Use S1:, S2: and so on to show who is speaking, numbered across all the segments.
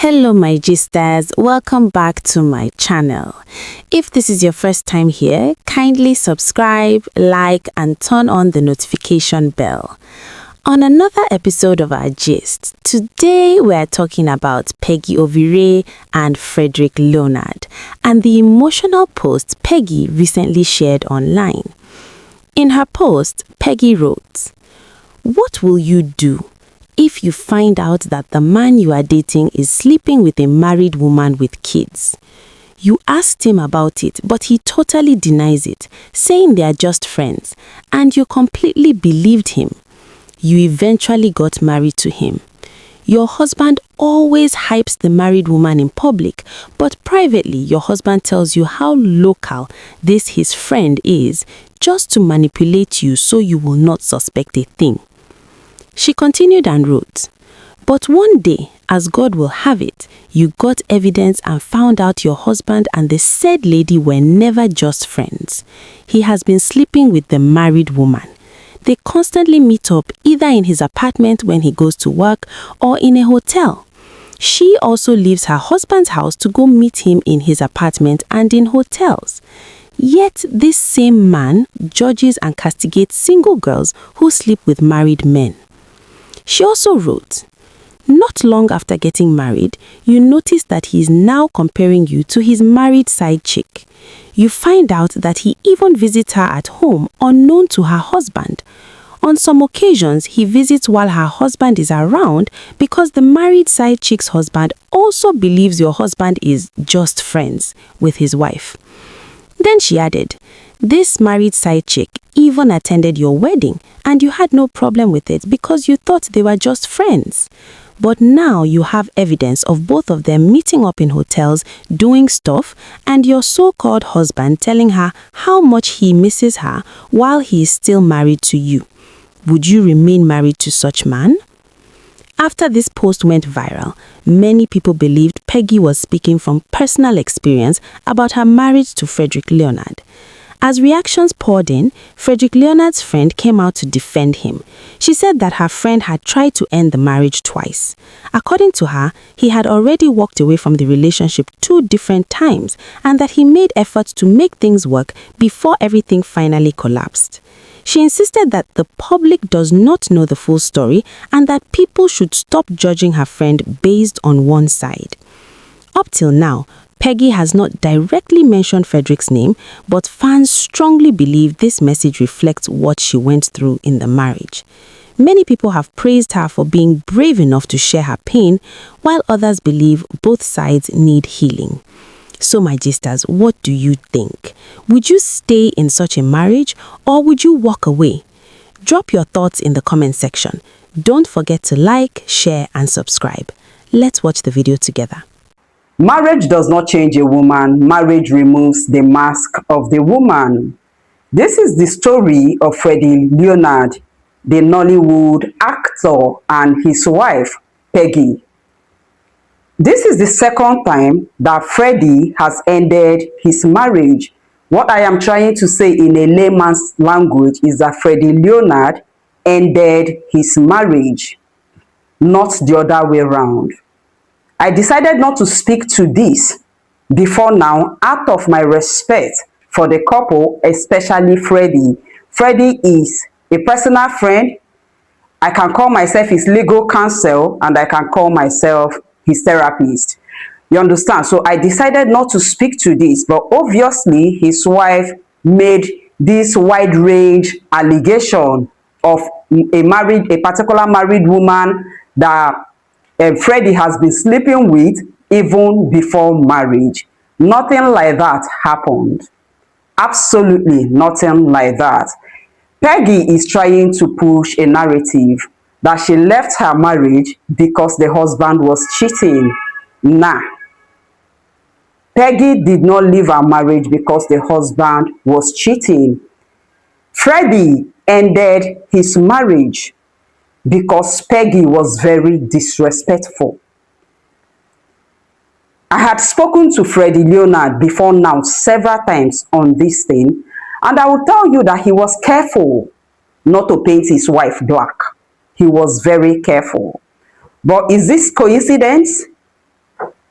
S1: Hello my Gstars, welcome back to my channel. If this is your first time here, kindly subscribe, like and turn on the notification bell. On another episode of our gist, today we are talking about Peggy Ovire and Frederick Leonard and the emotional post Peggy recently shared online. In her post, Peggy wrote, "What will you do if you find out that the man you are dating is sleeping with a married woman with kids? You asked him about it, but he totally denies it, saying they are just friends, and you completely believed him. You eventually got married to him. Your husband always hypes the married woman in public, but privately your husband tells you how local this his friend is just to manipulate you so you will not suspect a thing." She continued and wrote, "But one day, as God will have it, you got evidence and found out your husband and the said lady were never just friends. He has been sleeping with the married woman. They constantly meet up either in his apartment when he goes to work or in a hotel. She also leaves her husband's house to go meet him in his apartment and in hotels. Yet this same man judges and castigates single girls who sleep with married men." She also wrote, "Not long after getting married, you notice that he is now comparing you to his married side chick. You find out that he even visits her at home unknown to her husband. On some occasions, he visits while her husband is around because the married side chick's husband also believes your husband is just friends with his wife." Then she added, "This married side chick even attended your wedding and you had no problem with it because you thought they were just friends. But now you have evidence of both of them meeting up in hotels, doing stuff, and your so-called husband telling her how much he misses her while he is still married to you. Would you remain married to such man?" After this post went viral, many people believed Peggy was speaking from personal experience about her marriage to Frederick Leonard. As reactions poured in, Frederick Leonard's friend came out to defend him. She said that her friend had tried to end the marriage twice. According to her, he had already walked away from the relationship 2 different times and that he made efforts to make things work before everything finally collapsed. She insisted that the public does not know the full story and that people should stop judging her friend based on one side. Up till now, Peggy has not directly mentioned Frederick's name, but fans strongly believe this message reflects what she went through in the marriage. Many people have praised her for being brave enough to share her pain, while others believe both sides need healing. So my Gstars, what do you think? Would you stay in such a marriage or would you walk away? Drop your thoughts in the comment section. Don't forget to like, share and subscribe. Let's watch the video together.
S2: Marriage does not change a woman. Marriage removes the mask of the woman. This is the story of Freddie Leonard, the Nollywood actor, and his wife, Peggy. This is the second time that Freddie has ended his marriage. What I am trying to say in a layman's language is that Freddie Leonard ended his marriage, not the other way around. I decided not to speak to this before now out of my respect for the couple, especially Freddie. Freddie is a personal friend. I can call myself his legal counsel and I can call myself his therapist. You understand? So I decided not to speak to this, but obviously his wife made this wide range allegation of a particular married woman that Freddie has been sleeping with even before marriage. Nothing like that happened. Absolutely nothing like that. Peggy is trying to push a narrative that she left her marriage because the husband was cheating. Nah. Peggy did not leave her marriage because the husband was cheating. Freddie ended his marriage because Peggy was very disrespectful. I had spoken to Freddie Leonard before now several times on this thing, and I will tell you that he was careful not to paint his wife black. He was very careful. But is this coincidence?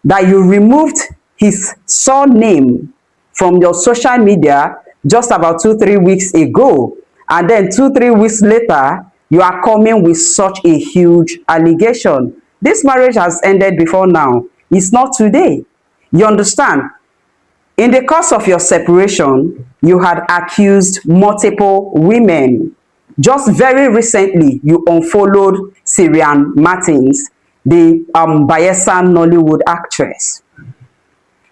S2: that you removed his surname from your social media just about 2-3 weeks ago, and then 2-3 weeks later you are coming with such a huge allegation. This marriage has ended before now. It's not today. You understand? In the course of your separation, you had accused multiple women. Just very recently, you unfollowed Syrian Martins, the Bayelsa Nollywood actress,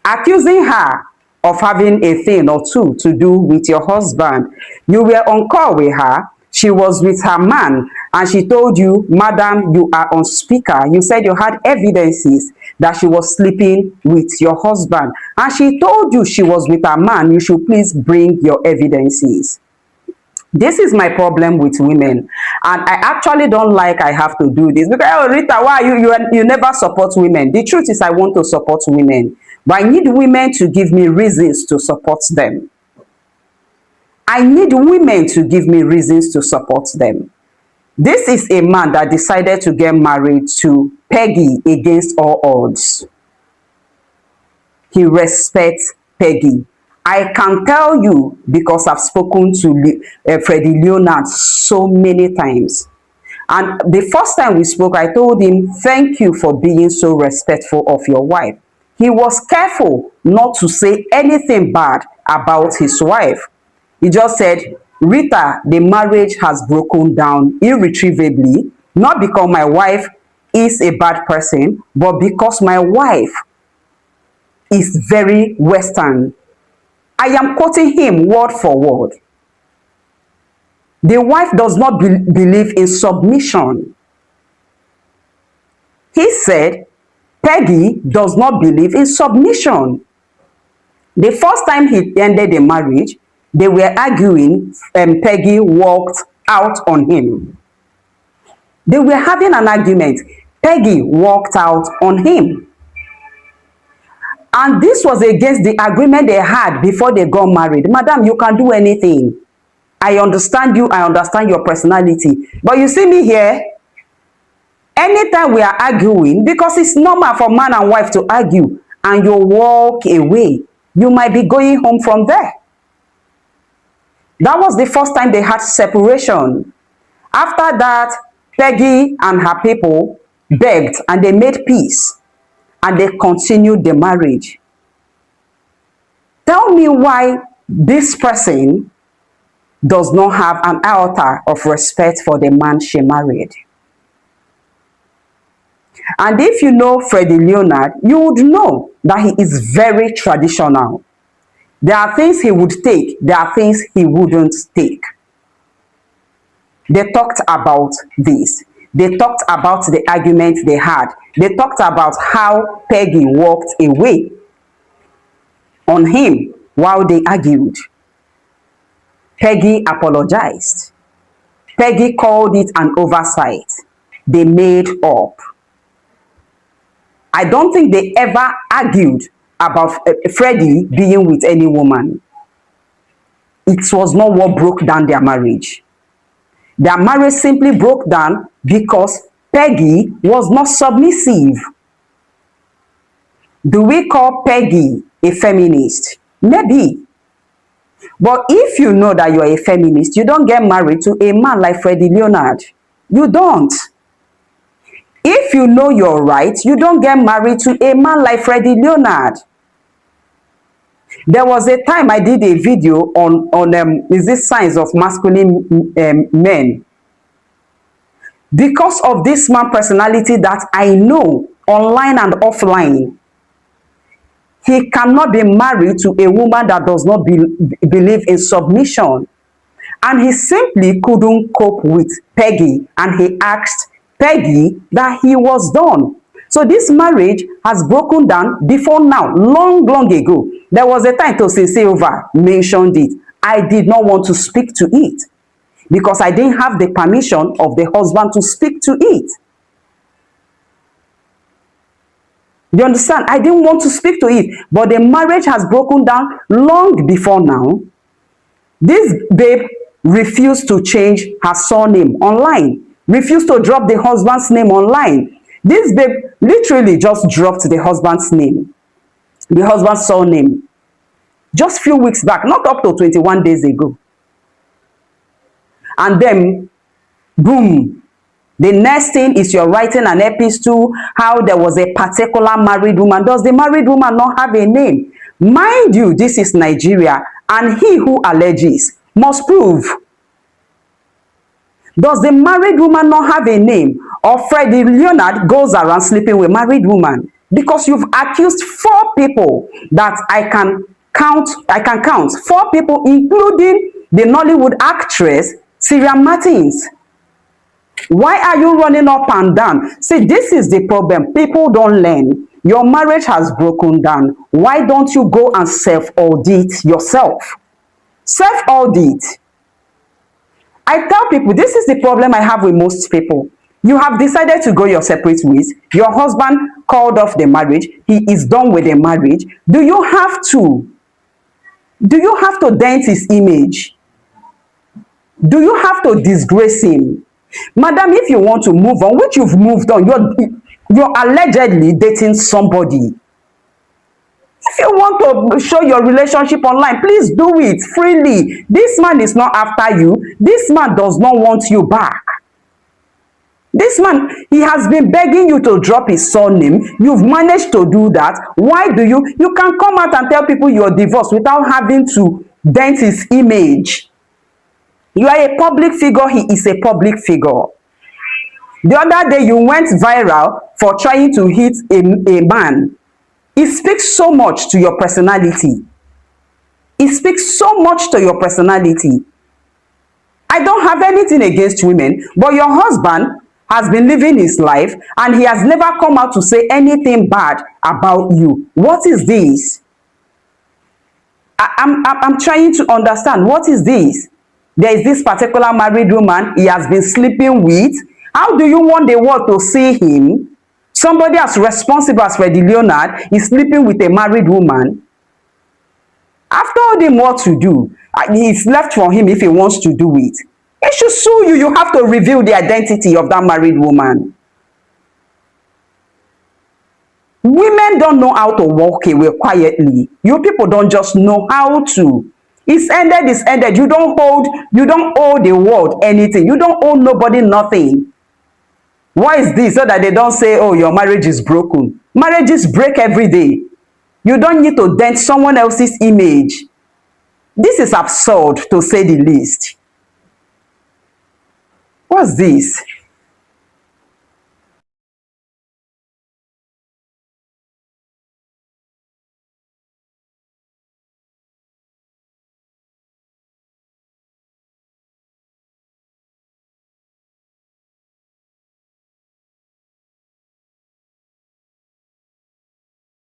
S2: accusing her of having a thing or two to do with your husband. You were on call with her. She was with her man, and she told you, "Madam, you are on speaker." You said you had evidences that she was sleeping with your husband, and she told you she was with her man. You should please bring your evidences. This is my problem with women, and I actually don't like I have to do this because, oh, Rita, why you never support women? The truth is I want to support women, but I need women to give me reasons to support them. I need women to give me reasons to support them. This is a man that decided to get married to Peggy against all odds. He respects Peggy. I can tell you because I've spoken to Freddie Leonard so many times. And the first time we spoke, I told him, "Thank you for being so respectful of your wife." He was careful not to say anything bad about his wife. He just said, "Rita, the marriage has broken down irretrievably, not because my wife is a bad person, but because my wife is very Western." I am quoting him word for word. The wife does not believe in submission. He said, Peggy does not believe in submission. The first time he ended the marriage, they were arguing, and Peggy walked out on him. They were having an argument. Peggy walked out on him. And this was against the agreement they had before they got married. "Madam, you can do anything. I understand you. I understand your personality. But you see me here, anytime we are arguing, because it's normal for man and wife to argue, and you walk away, you might be going home from there." That was the first time they had separation. After that, Peggy and her people begged and they made peace. And they continued the marriage. Tell me why this person does not have an iota of respect for the man she married. And if you know Freddie Leonard, you would know that he is very traditional. There are things he would take, there are things he wouldn't take. They talked about this. They talked about the argument they had. They talked about how Peggy walked away on him while they argued. Peggy apologized. Peggy called it an oversight. They made up. I don't think they ever argued about Freddie being with any woman. It was not what broke down their marriage. Their marriage simply broke down because Peggy was not submissive. Do we call Peggy a feminist? Maybe. But if you know that you are a feminist, you don't get married to a man like Freddie Leonard. You don't. If you know you're right, you don't get married to a man like Freddie Leonard. There was a time I did a video on is this signs of masculine men. Because of this man personality that I know online and offline, he cannot be married to a woman that does not believe in submission. And he simply couldn't cope with Peggy, and he asked Peggy that he was done. So this marriage has broken down before now, long ago. There was a time Tosin Silva mentioned it. I did not want to speak to it because I didn't have the permission of the husband to speak to it. You understand? I didn't want to speak to it, but the marriage has broken down long before now. This babe refused to change her surname online, refused to drop the husband's name online. This babe literally just dropped the husband's name, the husband's surname, just few weeks back, not up to 21 days ago. And then, boom, the next thing is you're writing an epistle how there was a particular married woman. Does the married woman not have a name? Mind you, this is Nigeria, and he who alleges must prove. Does the married woman not have a name? Or Freddie Leonard goes around sleeping with married woman? Because you've accused 4 people that I can count 4 people, including the Nollywood actress Syria Martins. Why are you running up and down? See, this is the problem. People don't learn. Your marriage has broken down. Why don't you go and self-audit yourself? Self-audit. I tell people, this is the problem I have with most people. You have decided to go your separate ways. Your husband called off the marriage. He is done with the marriage. Do you have to dent his image? Do you have to disgrace him? Madam, if you want to move on, which you've moved on, you're allegedly dating somebody. If you want to show your relationship online, please do it freely. This man is not after you. This man does not want you back. This man, he has been begging you to drop his surname. You've managed to do that. Why do you can come out and tell people you're divorced without having to dent his image. You are a public figure. He is a public figure. The other day, you went viral for trying to hit a man. It speaks so much to your personality. It speaks so much to your personality. I don't have anything against women, but your husband has been living his life and he has never come out to say anything bad about you. What is this? I'm trying to understand. What is this? There is this particular married woman he has been sleeping with. How do you want the world to see him? Somebody as responsible as Freddie Leonard is sleeping with a married woman. I've told him what to do. It's left for him if he wants to do it. He should sue you. You have to reveal the identity of that married woman. Women don't know how to walk away quietly. You people don't just know how to. It's ended, it's ended. You don't owe the world anything. You don't owe nobody nothing. Why is this? So that they don't say, oh, your marriage is broken. Marriages break every day. You don't need to dent someone else's image. This is absurd, to say the least. What's this?